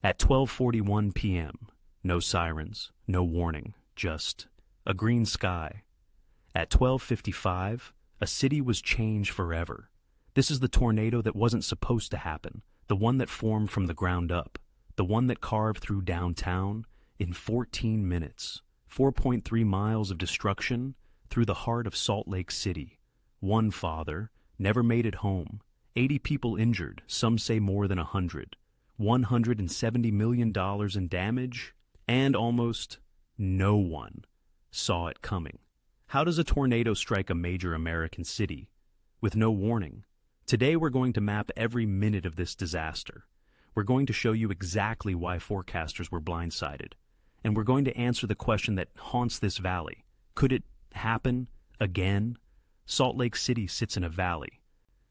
At 12:41 p.m., no sirens, no warning, just a green sky. At 12:55, a city was changed forever. This is the tornado that wasn't supposed to happen, the one that formed from the ground up, the one that carved through downtown in 14 minutes, 4.3 miles of destruction through the heart of Salt Lake City. One father never made it home, 80 people injured, some say more than 100, $170 million in damage, and almost no one saw it coming. How does a tornado strike a major American city with no warning? Today we're going to map every minute of this disaster. We're going to show you exactly why forecasters were blindsided. And we're going to answer the question that haunts this valley. Could it happen again? Salt Lake City sits in a valley,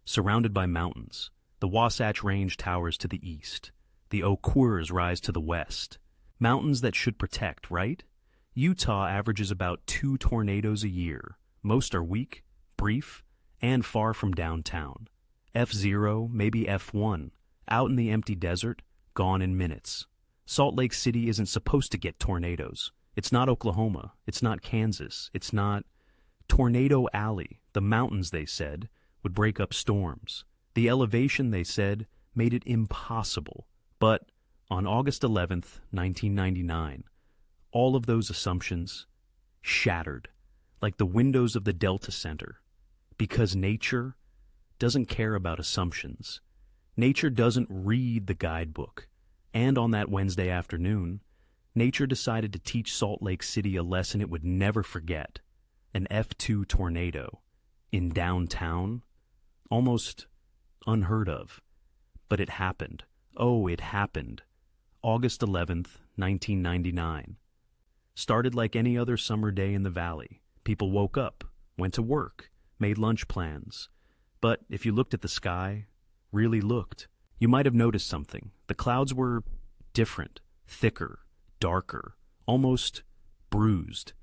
surrounded by mountains. The Wasatch Range towers to the east. The Eau Coeurs rise to the west. Mountains that should protect, right? Utah averages about 2 tornadoes a year. Most are weak, brief, and far from downtown. F0, maybe F1, out in the empty desert, gone in minutes. Salt Lake City isn't supposed to get tornadoes. It's not Oklahoma. It's not Kansas. It's not Tornado Alley. The mountains, they said, would break up storms. The elevation, they said, made it impossible. But on August 11th, 1999, all of those assumptions shattered, like the windows of the Delta Center, because nature doesn't care about assumptions. Nature doesn't read the guidebook. And on that Wednesday afternoon, nature decided to teach Salt Lake City a lesson it would never forget. An F2 tornado in downtown, almost unheard of. But it happened. Oh, it happened. August 11th, 1999. Started like any other summer day in the valley. People woke up, went to work, made lunch plans. But if you looked at the sky, really looked, you might have noticed something. The clouds were different, thicker, darker, almost bruised.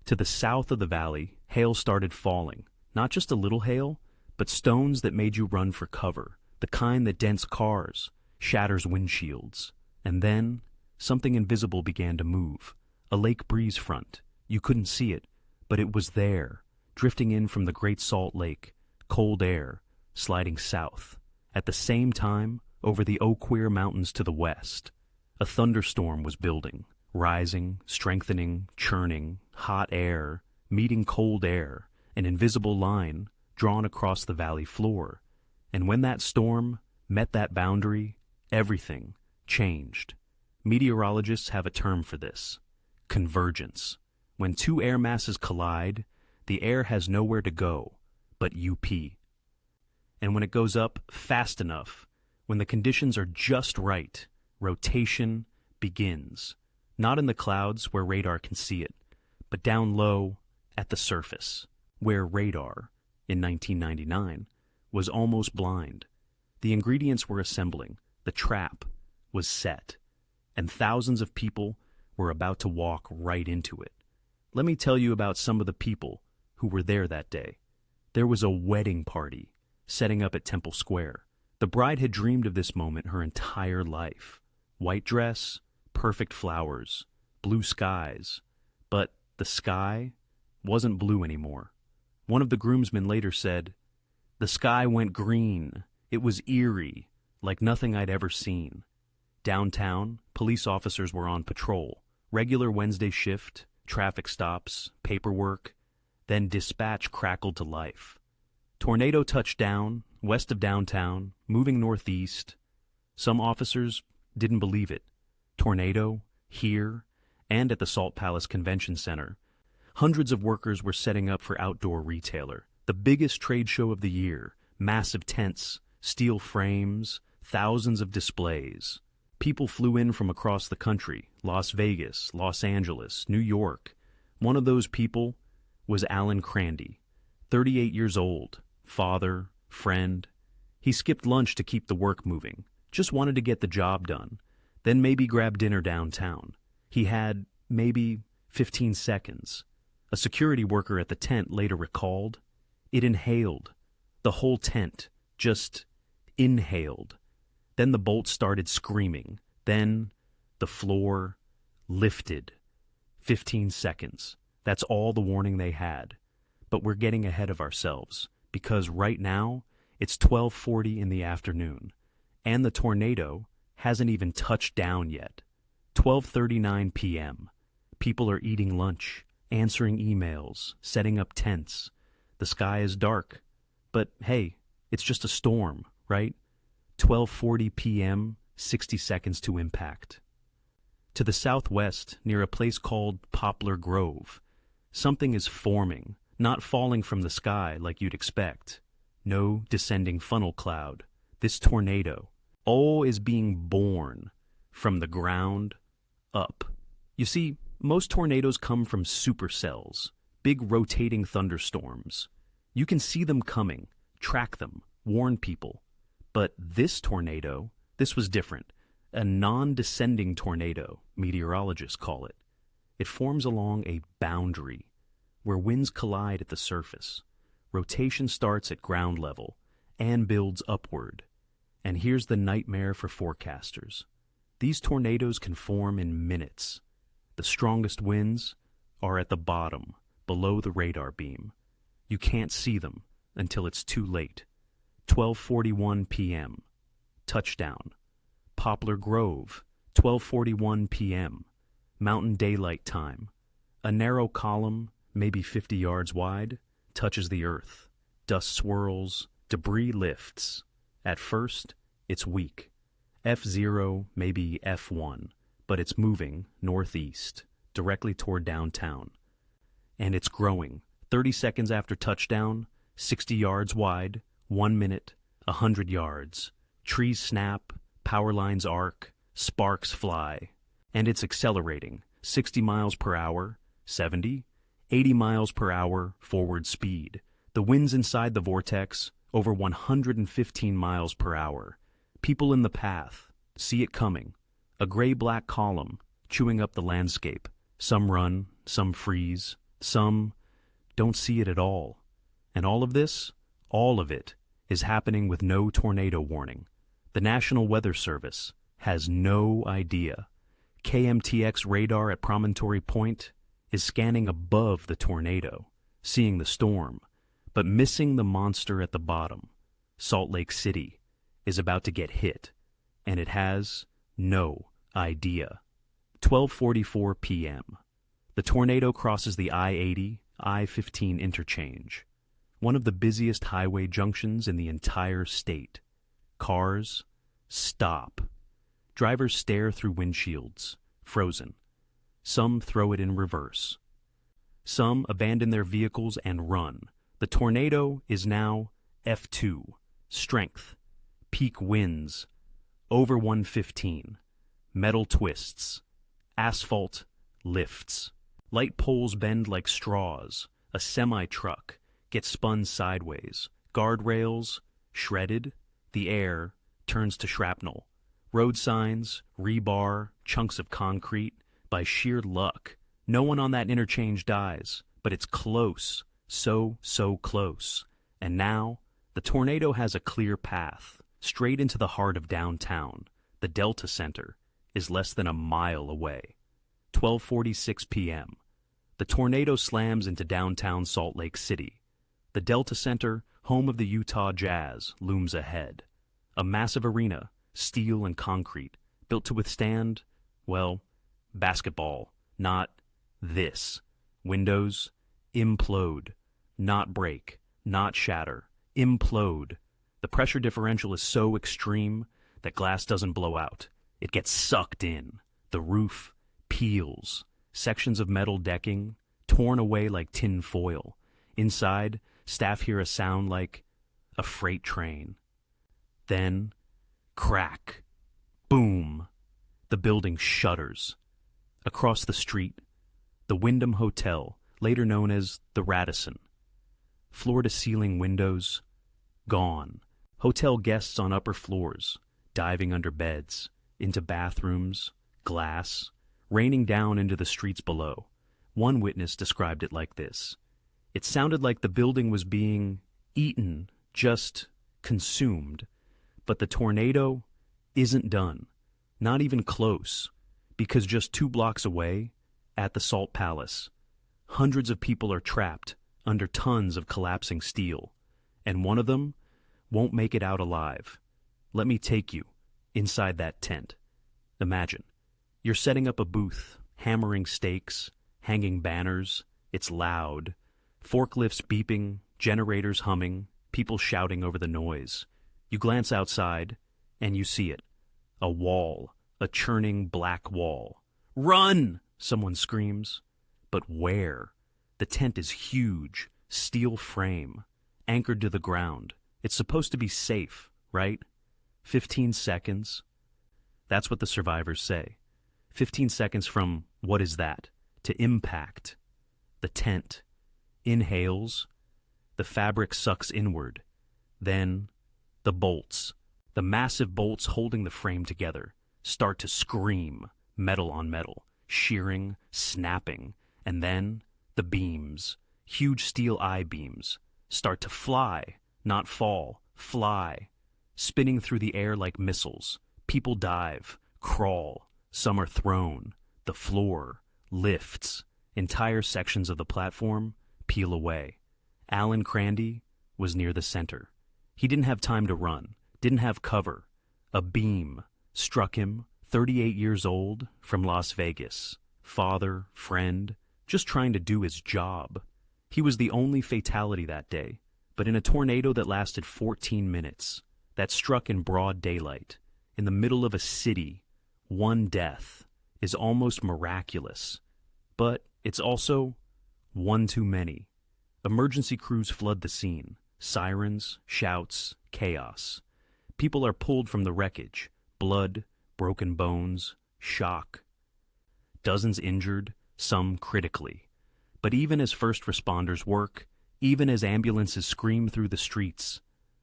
To the south of the valley, hail started falling. Not just a little hail, but stones that made you run for cover, the kind that dents cars, shatters windshields. And then, something invisible began to move. A lake breeze front. You couldn't see it, but it was there, drifting in from the Great Salt Lake, cold air, sliding south. At the same time, over the Eau Coeurs Mountains to the west, a thunderstorm was building, rising, strengthening, churning, hot air, meeting cold air, an invisible line drawn across the valley floor. And when that storm met that boundary, everything changed. Meteorologists have a term for this: convergence. When two air masses collide, the air has nowhere to go but UP. And when it goes up fast enough, when the conditions are just right, rotation begins. Not in the clouds where radar can see it, but down low at the surface, where radar, in 1999, was almost blind. The ingredients were assembling, the trap was set, and thousands of people were about to walk right into it. Let me tell you about some of the people who were there that day. There was a wedding party setting up at Temple Square. The bride had dreamed of this moment her entire life. White dress, perfect flowers, blue skies. But the sky wasn't blue anymore. One of the groomsmen later said, "The sky went green. It was eerie, like nothing I'd ever seen." Downtown, police officers were on patrol. Regular Wednesday shift, traffic stops, paperwork. Then dispatch crackled to life. Tornado touched down, west of downtown, moving northeast. Some officers didn't believe it. Tornado, here, and at the Salt Palace Convention Center. Hundreds of workers were setting up for Outdoor Retailer, the biggest trade show of the year. Massive tents, steel frames, thousands of displays. People flew in from across the country, Las Vegas, Los Angeles, New York. One of those people was Alan Crandy, 38 years old, father, friend. He skipped lunch to keep the work moving, just wanted to get the job done, then maybe grab dinner downtown. He had maybe 15 seconds. A security worker at the tent later recalled, it inhaled. The whole tent just inhaled. Then the bolts started screaming. Then The floor lifted. 15 seconds. That's all the warning they had. But we're getting ahead of ourselves, because right now, it's 12:40 in the afternoon, and the tornado hasn't even touched down yet. 12:39 p.m. People are eating lunch, answering emails, setting up tents. The sky is dark. But hey, it's just a storm, right? 12:40 p.m., 60 seconds to impact. To the southwest, near a place called Poplar Grove, something is forming, not falling from the sky like you'd expect. No descending funnel cloud. This tornado, is being born from the ground up. You see, most tornadoes come from supercells, big rotating thunderstorms. You can see them coming, track them, warn people. But this tornado, this was different. A non-descending tornado, meteorologists call it. It forms along a boundary where winds collide at the surface. Rotation starts at ground level and builds upward. And here's the nightmare for forecasters. These tornadoes can form in minutes. The strongest winds are at the bottom, below the radar beam. You can't see them until it's too late. 12:41 p.m. Touchdown. Poplar Grove, 12:41 p.m. Mountain Daylight Time. A narrow column, maybe 50 yards wide, touches the earth. Dust swirls, debris lifts. At first, it's weak. F0, maybe F1, but it's moving northeast, directly toward downtown. And it's growing. 30 seconds after touchdown, 60 yards wide, 1 minute, 100 yards. Trees snap, power lines arc, sparks fly. And it's accelerating, 60 miles per hour, 70, 80 miles per hour forward speed. The winds inside the vortex, over 115 miles per hour. People in the path see it coming. A gray-black column chewing up the landscape. Some run, some freeze, some don't see it at all. And all of it, is happening with no tornado warning. The National Weather Service has no idea. KMTX radar at Promontory Point is scanning above the tornado, seeing the storm, but missing the monster at the bottom. Salt Lake City is about to get hit, and it has no idea. 12:44 p.m. The tornado crosses the I-80, I-15 interchange, one of the busiest highway junctions in the entire state. Cars stop. Drivers stare through windshields, frozen. Some throw it in reverse. Some abandon their vehicles and run. The tornado is now F2, strength, peak winds, over 115, metal twists, asphalt lifts. Light poles bend like straws. A semi-truck gets spun sideways. Guardrails shredded. The air turns to shrapnel. Road signs, rebar, chunks of concrete. By sheer luck, no one on that interchange dies, but it's close, so close. And now, the tornado has a clear path, straight into the heart of downtown. The Delta Center is less than a mile away. 12:46 p.m. The tornado slams into downtown Salt Lake City. The Delta Center, home of the Utah Jazz, looms ahead. A massive arena, steel and concrete, built to withstand, well, basketball, not this. Windows implode, not break, not shatter, implode. The pressure differential is so extreme that glass doesn't blow out. It gets sucked in. The roof peels. Sections of metal decking torn away like tin foil. Inside, staff hear a sound like a freight train. Then, crack, boom. The building shudders. Across the street, the Wyndham Hotel, later known as the Radisson. Floor-to-ceiling windows, gone. Hotel guests on upper floors, diving under beds, into bathrooms, glass, raining down into the streets below. One witness described it like this. It sounded like the building was being eaten, just consumed. But the tornado isn't done, not even close. Because just 2 blocks away, at the Salt Palace, hundreds of people are trapped under tons of collapsing steel, and one of them won't make it out alive. Let me take you inside that tent. Imagine, you're setting up a booth, hammering stakes, hanging banners. It's loud. Forklifts beeping, generators humming, people shouting over the noise. You glance outside, and you see it. A wall, a churning black wall. "Run!" someone screams. But where? The tent is huge, steel frame, anchored to the ground. It's supposed to be safe, right? 15 seconds. That's what the survivors say. 15 seconds from what is that to impact. The tent inhales, the fabric sucks inward. Then the bolts, the massive bolts holding the frame together, start to scream, metal on metal, shearing, snapping, and then the beams, huge steel I-beams, start to fly, not fall, fly, spinning through the air like missiles. People dive, crawl, some are thrown. The floor lifts. Entire sections of the platform peel away. Alan Crandy was near the center. He didn't have time to run, didn't have cover. A beam struck him, 38 years old, from Las Vegas. Father, friend, just trying to do his job. He was the only fatality that day, but in a tornado that lasted 14 minutes, that struck in broad daylight, in the middle of a city, one death is almost miraculous. But it's also one too many. Emergency crews flood the scene. Sirens, shouts, chaos. People are pulled from the wreckage. Blood, broken bones, shock. Dozens injured, some critically. But even as first responders work, even as ambulances scream through the streets,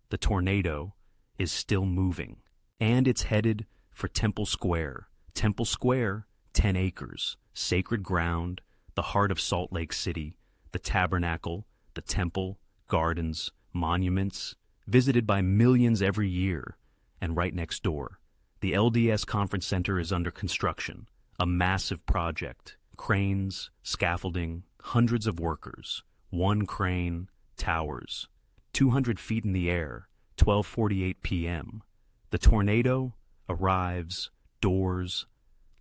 the tornado is still moving. And it's headed for Temple Square. Temple Square, 10 acres, sacred ground, the heart of Salt Lake City, the tabernacle, the temple, gardens, monuments, visited by millions every year. And right next door, the LDS Conference Center is under construction, a massive project, cranes, scaffolding, hundreds of workers, one crane, towers, 200 feet in the air, 12:48 p.m. The tornado arrives, doors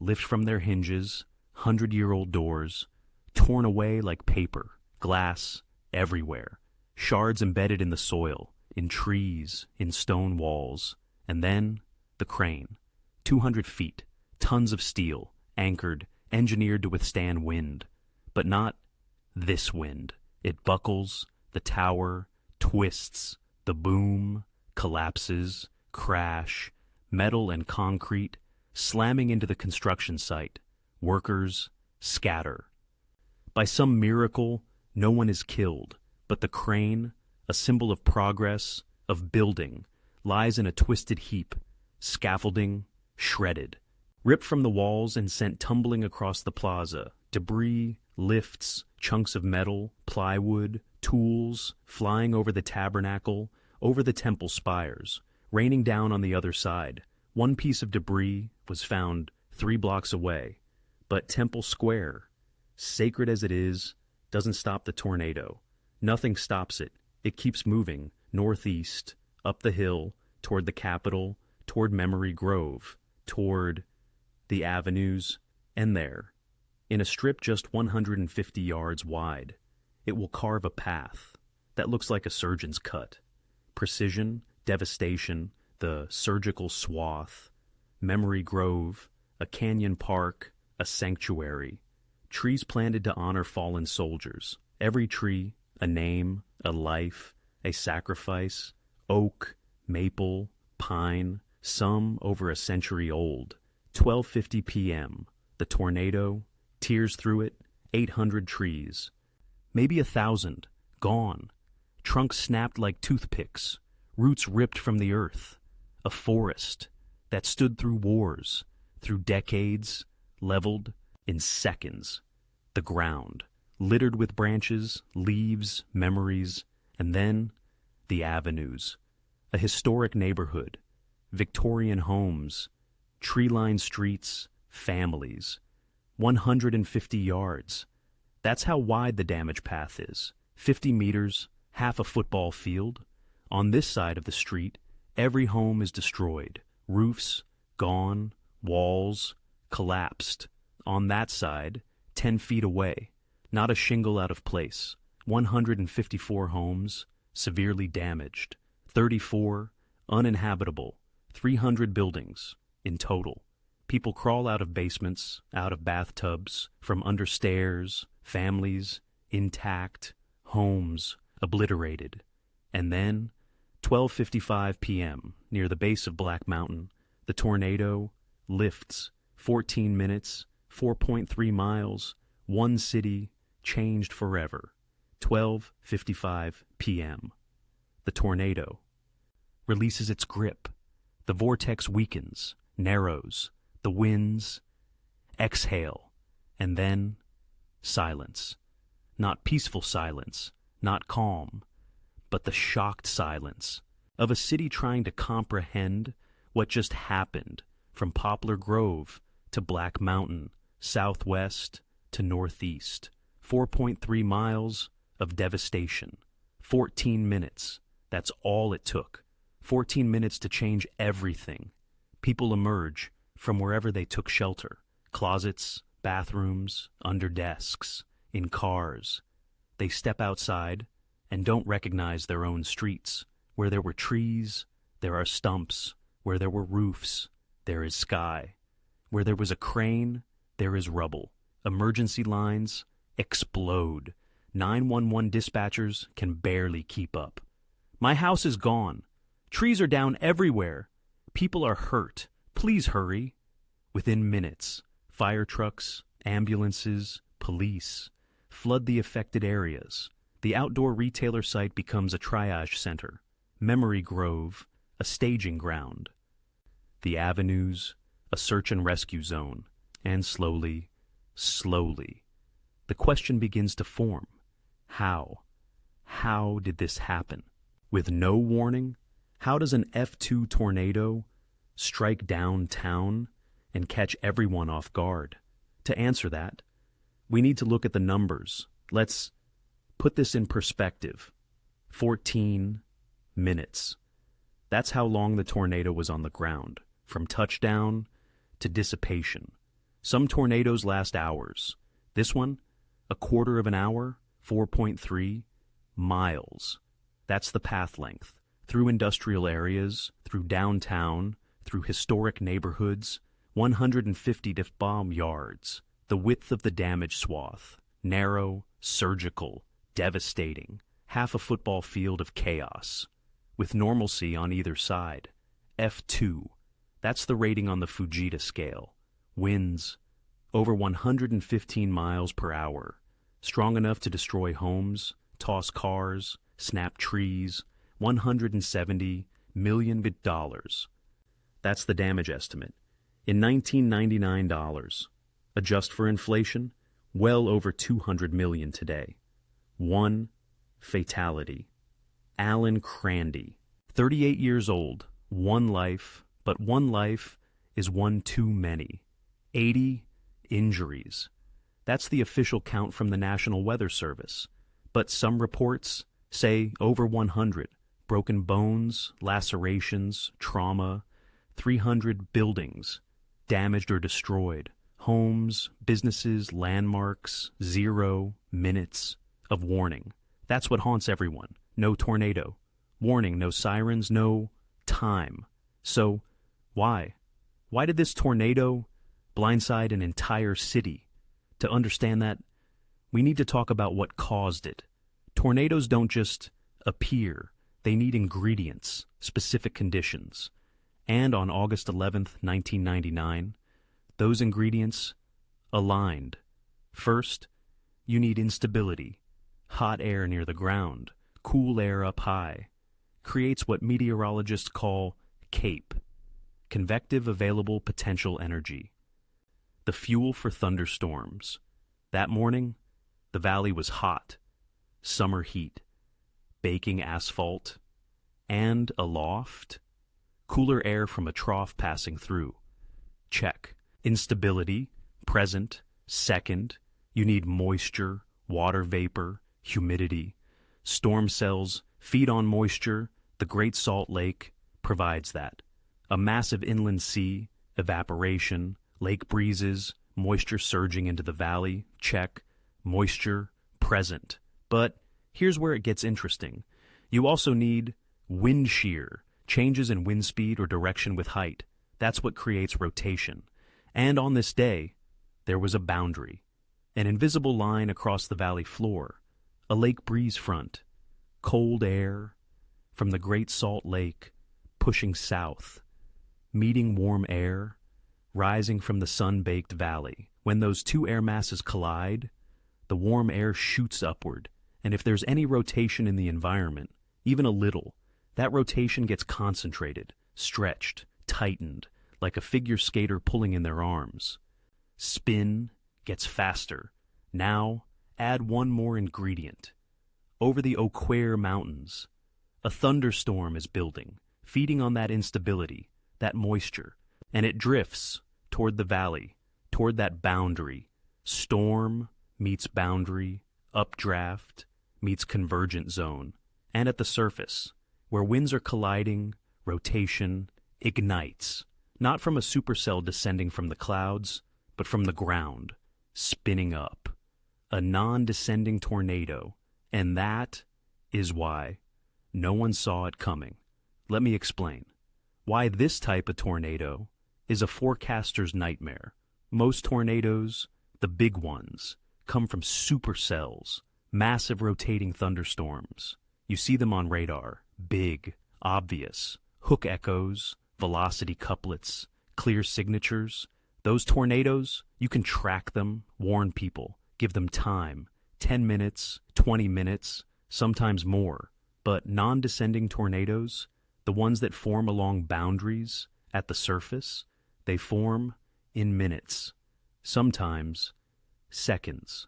lift from their hinges, 100-year-old doors, torn away like paper, glass everywhere, shards embedded in the soil, in trees, in stone walls, and then the crane, 200 feet, tons of steel, anchored, engineered to withstand wind, but not this wind. It buckles, the tower twists, the boom collapses, crash, metal and concrete slamming into the construction site. Workers scatter. By some miracle, no one is killed, but the crane, a symbol of progress, of building, lies in a twisted heap, scaffolding shredded, ripped from the walls and sent tumbling across the plaza. Debris, lifts, chunks of metal, plywood, tools, flying over the tabernacle, over the temple spires, raining down on the other side. One piece of debris was found 3 blocks away. But Temple Square, sacred as it is, doesn't stop the tornado. Nothing stops it. It keeps moving northeast, up the hill, toward the Capitol, toward Memory Grove, toward the avenues, and there, in a strip just 150 yards wide, it will carve a path that looks like a surgeon's cut. Precision, devastation, the surgical swath, Memory Grove, a canyon park, a sanctuary, trees planted to honor fallen soldiers. Every tree, a name, a life, a sacrifice, oak, maple, pine, some over a century old. 12:50 p.m., the tornado, tears through it, 800 trees. Maybe 1,000, gone. Trunks snapped like toothpicks, roots ripped from the earth. A forest that stood through wars, through decades, leveled in seconds. The ground, littered with branches, leaves, memories, and then the avenues. A historic neighborhood, Victorian homes, tree-lined streets, families. 150 yards. That's how wide the damage path is. 50 meters, half a football field. On this side of the street, every home is destroyed. Roofs, gone, walls, collapsed. On that side, 10 feet away, not a shingle out of place. 154 homes, severely damaged. 34, uninhabitable. 300 buildings, in total. People crawl out of basements, out of bathtubs, from under stairs, families, intact, homes, obliterated. And then, 12:55 p.m., near the base of Black Mountain, the tornado lifts. 14 minutes, 4.3 miles, one city, changed forever. 12:55 p.m. The tornado releases its grip. The vortex weakens, narrows, the winds exhale, and then silence. Not peaceful silence, not calm, but the shocked silence of a city trying to comprehend what just happened from Poplar Grove to Black Mountain, southwest to northeast. 4.3 miles of devastation. 14 minutes. That's all it took. 14 minutes to change everything. People emerge from wherever they took shelter. Closets, bathrooms, under desks, in cars. They step outside and don't recognize their own streets. Where there were trees, there are stumps. Where there were roofs, there is sky. Where there was a crane, there is rubble. Emergency lines explode. 911 dispatchers can barely keep up. My house is gone. Trees are down everywhere. People are hurt. Please hurry. Within minutes, fire trucks, ambulances, police flood the affected areas. The outdoor retailer site becomes a triage center. Memory Grove, a staging ground. The avenues, a search and rescue zone. And slowly, the question begins to form. How? How did this happen? With no warning? How does an F2 tornado strike downtown and catch everyone off guard? To answer that, we need to look at the numbers. Let's put this in perspective. 14 minutes. That's how long the tornado was on the ground, from touchdown to dissipation. Some tornadoes last hours. This one, a quarter of an hour, 4.3 miles. That's the path length. Through industrial areas, through downtown, through historic neighborhoods, 150 bomb yards. The width of the damage swath. Narrow, surgical, devastating. Half a football field of chaos. With normalcy on either side. F2. That's the rating on the Fujita scale. Winds over 115 miles per hour. Strong enough to destroy homes, toss cars, snap trees. $170 million. That's the damage estimate. In 1999 dollars. Adjust for inflation, well over $200 million today. One fatality. Alan Crandy, 38 years old, one life, but one life is one too many. 80 injuries. That's the official count from the National Weather Service. But some reports say over 100. Broken bones, lacerations, trauma. 300 buildings damaged or destroyed. Homes, businesses, landmarks. 0 minutes of warning. That's what haunts everyone. No tornado. Warning, no sirens, no time. So, why? Why did this tornado blindside an entire city? To understand that, we need to talk about what caused it. Tornadoes don't just appear. They need ingredients, specific conditions. And on August 11th, 1999, those ingredients aligned. First, you need instability. Hot air near the ground, cool air up high. Creates what meteorologists call CAPE, convective available potential energy. The fuel for thunderstorms. That morning, the valley was hot. Summer heat. Baking asphalt. And aloft, cooler air from a trough passing through. Check. Instability, present. Second, you need moisture, water vapor, humidity. Storm cells feed on moisture. The Great Salt Lake provides that. A massive inland sea, evaporation, lake breezes, moisture surging into the valley, check. Moisture, present. But here's where it gets interesting. You also need wind shear, changes in wind speed or direction with height. That's what creates rotation. And on this day, there was a boundary, an invisible line across the valley floor, a lake breeze front, cold air from the Great Salt Lake pushing south, meeting warm air, rising from the sun-baked valley. When those two air masses collide, the warm air shoots upward, and if there's any rotation in the environment, even a little, that rotation gets concentrated, stretched, tightened, like a figure skater pulling in their arms. Spin gets faster. Now, add one more ingredient. Over the Eau Claire Mountains, a thunderstorm is building, feeding on that instability, that moisture, and it drifts toward the valley, toward that boundary. Storm meets boundary, updraft meets convergent zone, and at the surface, where winds are colliding, rotation ignites, not from a supercell descending from the clouds, but from the ground, spinning up. A non-descending tornado, and that is why no one saw it coming. Let me explain. Why this type of tornado is a forecaster's nightmare. Most tornadoes, the big ones, come from supercells, massive rotating thunderstorms. You see them on radar, big, obvious, hook echoes, velocity couplets, clear signatures. Those tornadoes, you can track them, warn people, give them time, 10 minutes, 20 minutes, sometimes more. But non-descending tornadoes, the ones that form along boundaries at the surface, they form in minutes, sometimes seconds.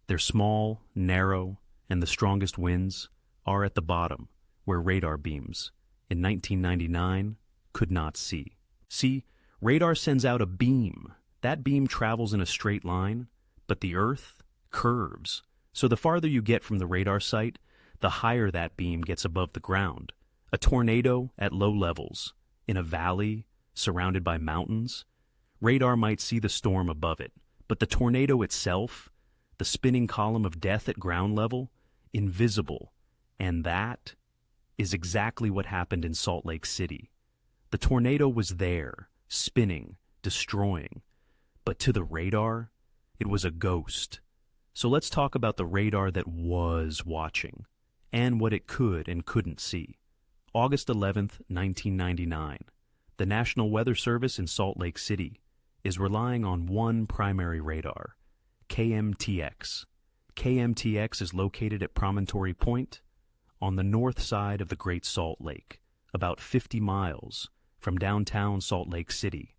They're small, narrow, and the strongest winds are at the bottom, where radar beams, in 1999, could not see. See, radar sends out a beam. That beam travels in a straight line, but the Earth curves. So the farther you get from the radar site, the higher that beam gets above the ground. A tornado at low levels, in a valley, surrounded by mountains, radar might see the storm above it, but the tornado itself, the spinning column of death at ground level, invisible. And that is exactly what happened in Salt Lake City. The tornado was there, spinning, destroying. But to the radar, it was a ghost. So let's talk about the radar that was watching, and what it could and couldn't see. August 11th, 1999. The National Weather Service in Salt Lake City is relying on one primary radar, KMTX. KMTX is located at Promontory Point on the north side of the Great Salt Lake, about 50 miles from downtown Salt Lake City.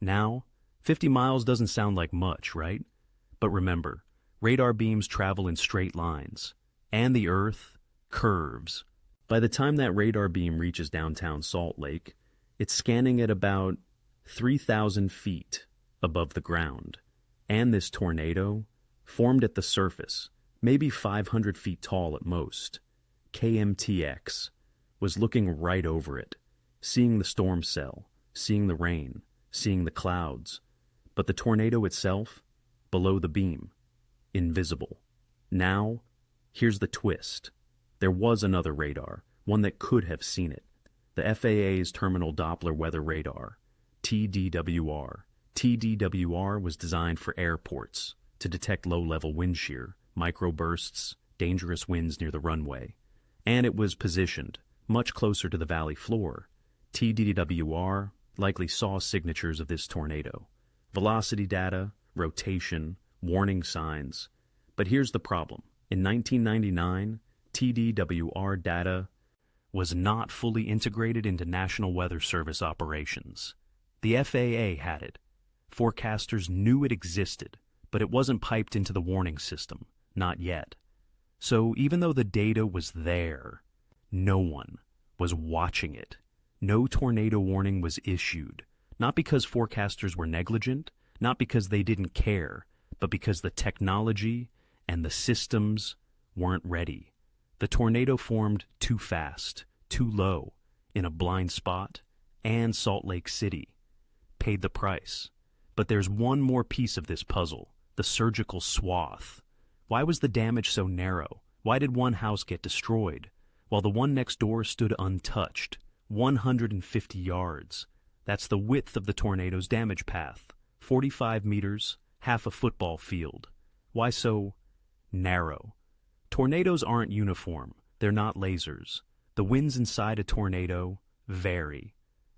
Now, 50 miles doesn't sound like much, right? But remember, radar beams travel in straight lines, and the Earth curves. By the time that radar beam reaches downtown Salt Lake, it's scanning at about 3,000 feet above the ground. And this tornado, formed at the surface, maybe 500 feet tall at most, KMTX, was looking right over it, seeing the storm cell, seeing the rain, seeing the clouds. But the tornado itself, below the beam, invisible. Now, here's the twist. There was another radar, one that could have seen it. The FAA's Terminal Doppler Weather Radar, TDWR. TDWR was designed for airports to detect low-level wind shear, microbursts, dangerous winds near the runway. And it was positioned much closer to the valley floor. TDWR likely saw signatures of this tornado. Velocity data, rotation, warning signs. But here's the problem. In 1999, TDWR data was not fully integrated into National Weather Service operations. The FAA had it. Forecasters knew it existed, but it wasn't piped into the warning system, not yet. So even though the data was there, no one was watching it. No tornado warning was issued. Not because forecasters were negligent, not because they didn't care, but because the technology and the systems weren't ready. The tornado formed too fast, too low, in a blind spot, and Salt Lake City paid the price. But there's one more piece of this puzzle, the surgical swath. Why was the damage so narrow? Why did one house get destroyed, while the one next door stood untouched? 150 yards. That's the width of the tornado's damage path. 45 meters, half a football field. Why so narrow? Tornadoes aren't uniform. They're not lasers. The winds inside a tornado vary.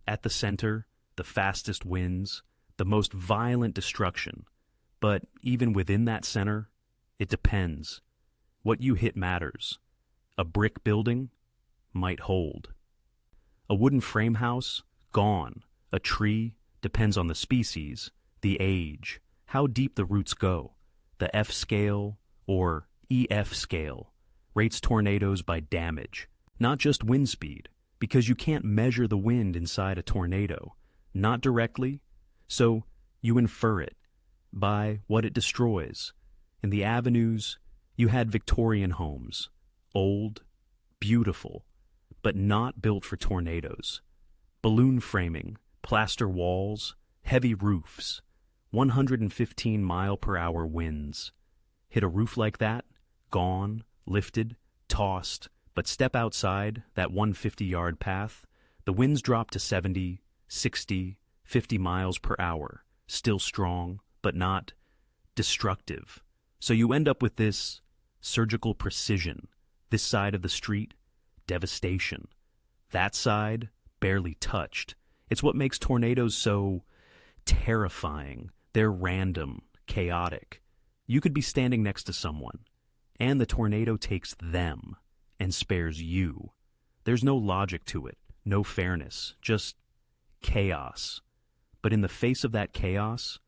At the center, the fastest winds, the most violent destruction. But even within that center, it depends. What you hit matters. A brick building might hold. A wooden frame house, gone. A tree depends on the species, the age, how deep the roots go. The F scale, or EF scale, rates tornadoes by damage, not just wind speed, because you can't measure the wind inside a tornado, not directly, so you infer it by what it destroys. In the avenues, you had Victorian homes, old, beautiful, but not built for tornadoes. Balloon framing, plaster walls, heavy roofs, 115-mile-per-hour winds. Hit a roof like that, gone, lifted, tossed, but step outside that 150-yard path, the winds drop to 70, 60, 50 miles per hour, still strong, but not destructive. So you end up with this surgical precision. This side of the street, devastation. That side, barely touched. It's what makes tornadoes so terrifying. They're random, chaotic. You could be standing next to someone, and the tornado takes them and spares you. There's no logic to it, no fairness, just chaos. But in the face of that chaos,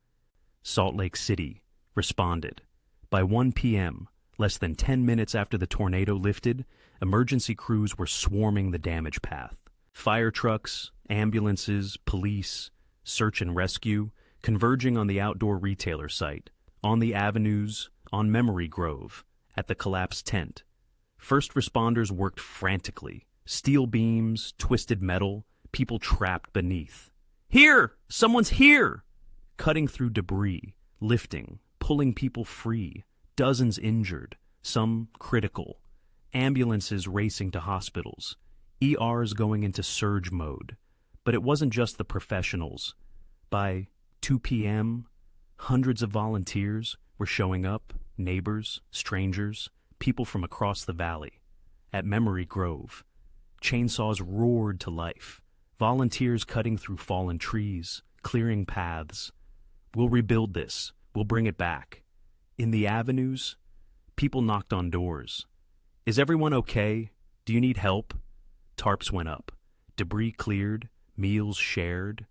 Salt Lake City responded. By 1 p.m., less than 10 minutes after the tornado lifted, emergency crews were swarming the damage path. Fire trucks, ambulances, police, search and rescue, converging on the outdoor retailer site, on the avenues, on Memory Grove, at the collapsed tent. First responders worked frantically. Steel beams, twisted metal, people trapped beneath. Here! Someone's here! Cutting through debris, lifting, pulling people free. Dozens injured, some critical. Ambulances racing to hospitals. ERs going into surge mode. But it wasn't just the professionals. By 2 p.m., hundreds of volunteers were showing up, neighbors, strangers, people from across the valley. At Memory Grove, chainsaws roared to life. Volunteers cutting through fallen trees, clearing paths. We'll rebuild this. We'll bring it back. In the avenues, people knocked on doors. Is everyone okay? Do you need help? Tarps went up. Debris cleared. Meals shared.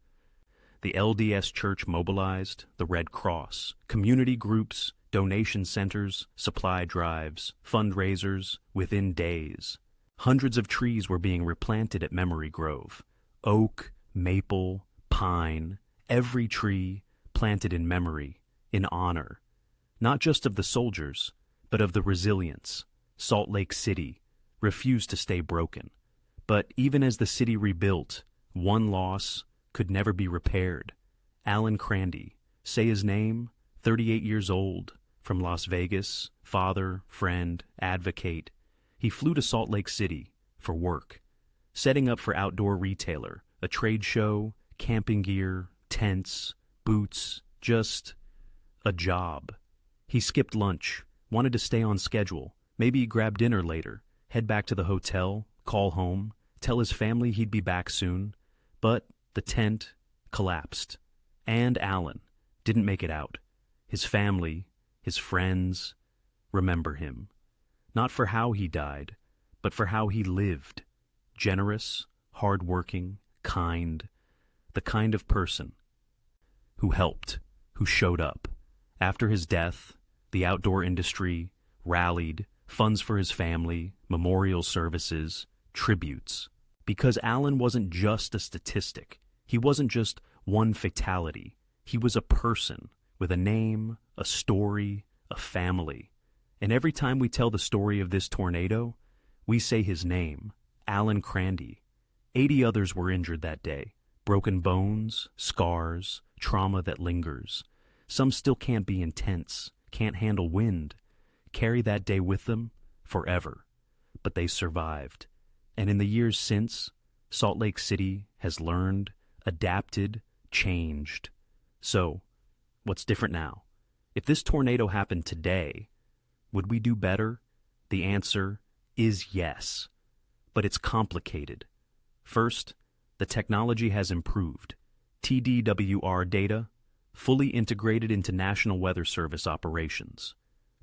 The LDS Church mobilized. The Red Cross. Community groups. Donation centers. Supply drives. Fundraisers. Within days. Hundreds of trees were being replanted at Memory Grove. Oak, maple, pine. Every tree planted in memory, in honor. Not just of the soldiers, but of the resilience. Salt Lake City refused to stay broken. But even as the city rebuilt, one loss could never be repaired. Alan Crandy, say his name, 38 years old, from Las Vegas, father, friend, advocate. He flew to Salt Lake City for work, setting up for outdoor retailer, a trade show, camping gear, tents, boots, just a job. He skipped lunch, wanted to stay on schedule, maybe grab dinner later, head back to the hotel, call home, tell his family he'd be back soon. But the tent collapsed, and Alan didn't make it out. His family, his friends, remember him. Not for how he died, but for how he lived. Generous, hard-working, kind. The kind of person who helped, who showed up. After his death, the outdoor industry rallied, funds for his family, memorial services, tributes. Because Alan wasn't just a statistic. He wasn't just one fatality. He was a person with a name, a story, a family. And every time we tell the story of this tornado, we say his name, Alan Crandy. 80 others were injured that day. Broken bones, scars, trauma that lingers. Some still can't be intense, can't handle wind, carry that day with them forever. But they survived. And in the years since, Salt Lake City has learned, adapted, changed. So, what's different now? If this tornado happened today, would we do better? The answer is yes. But it's complicated. First, the technology has improved. TDWR data, fully integrated into National Weather Service operations.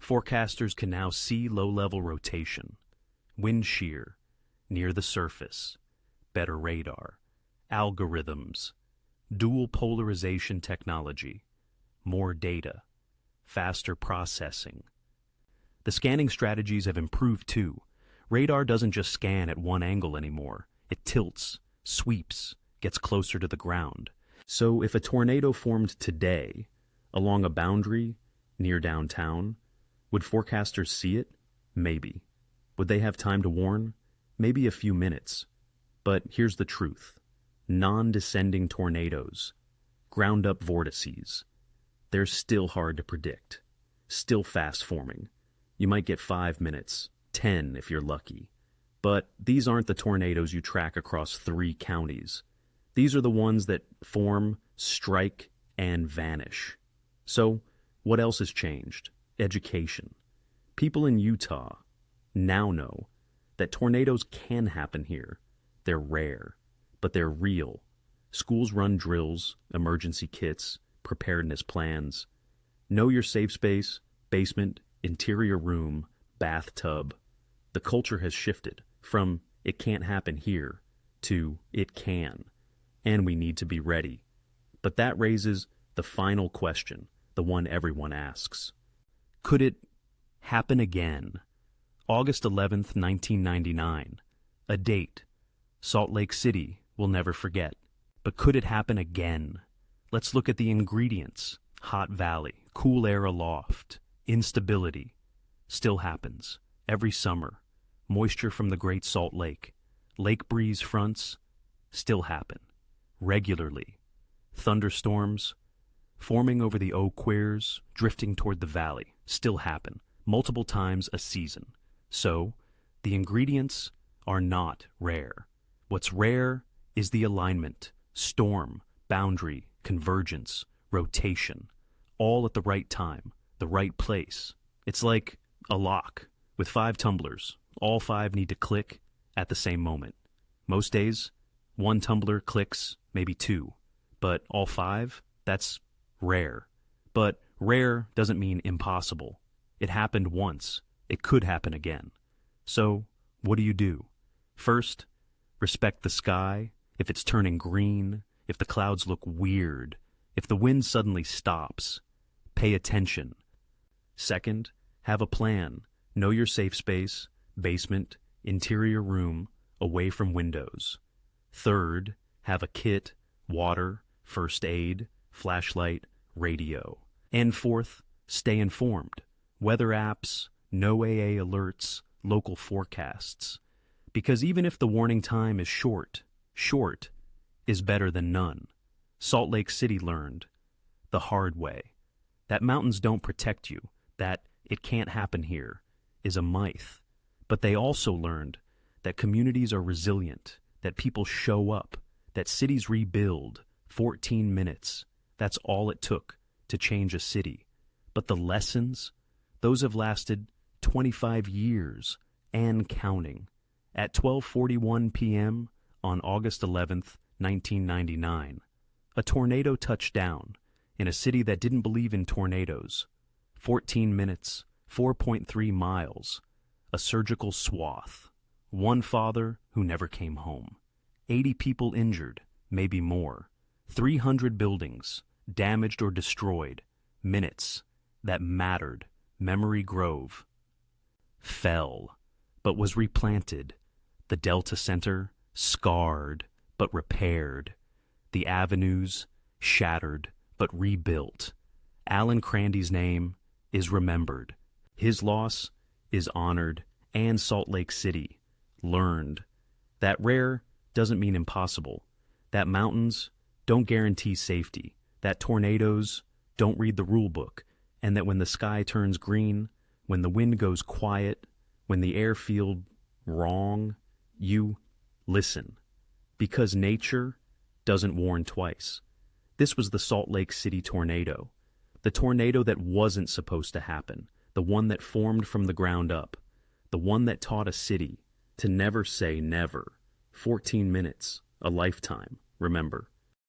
Forecasters can now see low-level rotation, wind shear, near the surface, better radar, algorithms, dual polarization technology, more data, faster processing. The scanning strategies have improved too. Radar doesn't just scan at one angle anymore. It tilts, sweeps, gets closer to the ground. So if a tornado formed today along a boundary near downtown, would forecasters see it? Maybe. Would they have time to warn? Maybe a few minutes. But here's the truth. Non-descending tornadoes, ground-up vortices, they're still hard to predict, still fast-forming. You might get 5 minutes, 10 if you're lucky. But these aren't the tornadoes you track across 3 counties. These are the ones that form, strike, and vanish. So, what else has changed? Education. People in Utah now know that tornadoes can happen here. They're rare, but they're real. Schools run drills, emergency kits, preparedness plans. Know your safe space, basement, interior room, bathtub. The culture has shifted from "it can't happen here" to "it can," and we need to be ready. But that raises the final question, the one everyone asks. Could it happen again? August 11th, 1999. A date Salt Lake City will never forget. But could it happen again? Let's look at the ingredients. Hot valley, cool air aloft, instability. Still happens. Every summer. Moisture from the Great Salt Lake. Lake breeze fronts. Still happen. Regularly. Thunderstorms. Forming over the Eau Queers, drifting toward the valley. Still happen. Multiple times a season. So, the ingredients are not rare. What's rare is the alignment, storm, boundary, convergence, rotation, all at the right time, the right place. It's like a lock with 5 tumblers. All 5 need to click at the same moment. Most days, 1 tumbler clicks, maybe 2. But all 5, that's rare. But rare doesn't mean impossible. It happened once. It could happen again. So, what do? First, respect the sky. If it's turning green, if the clouds look weird, if the wind suddenly stops, pay attention. Second, have a plan. Know your safe space, basement, interior room, away from windows. Third, have a kit, water, first aid, flashlight, radio. And fourth, stay informed. Weather apps, no AA alerts, local forecasts. Because even if the warning time is short is better than none. Salt Lake City learned the hard way that mountains don't protect you, that "it can't happen here" is a myth. But they also learned that communities are resilient, that people show up, that cities rebuild. 14 minutes, that's all it took to change a city. But the lessons, those have lasted 25 years and counting. At 12:41 p.m. on August 11th, 1999, a tornado touched down in a city that didn't believe in tornadoes. 14 minutes, 4.3 miles, a surgical swath. 1 father who never came home. 80 people injured, maybe more. 300 buildings, damaged or destroyed. Minutes that mattered. Memory Grove fell, but was replanted. The Delta Center, scarred, but repaired. The avenues, shattered, but rebuilt. Alan Crandy's name is remembered. His loss is honored, and Salt Lake City learned that rare doesn't mean impossible, that mountains don't guarantee safety, that tornadoes don't read the rule book, and that when the sky turns green, when the wind goes quiet, when the air feels wrong, you listen. Because nature doesn't warn twice. This was the Salt Lake City tornado. The tornado that wasn't supposed to happen. The one that formed from the ground up. The one that taught a city to never say never. 14 minutes, a lifetime, remember.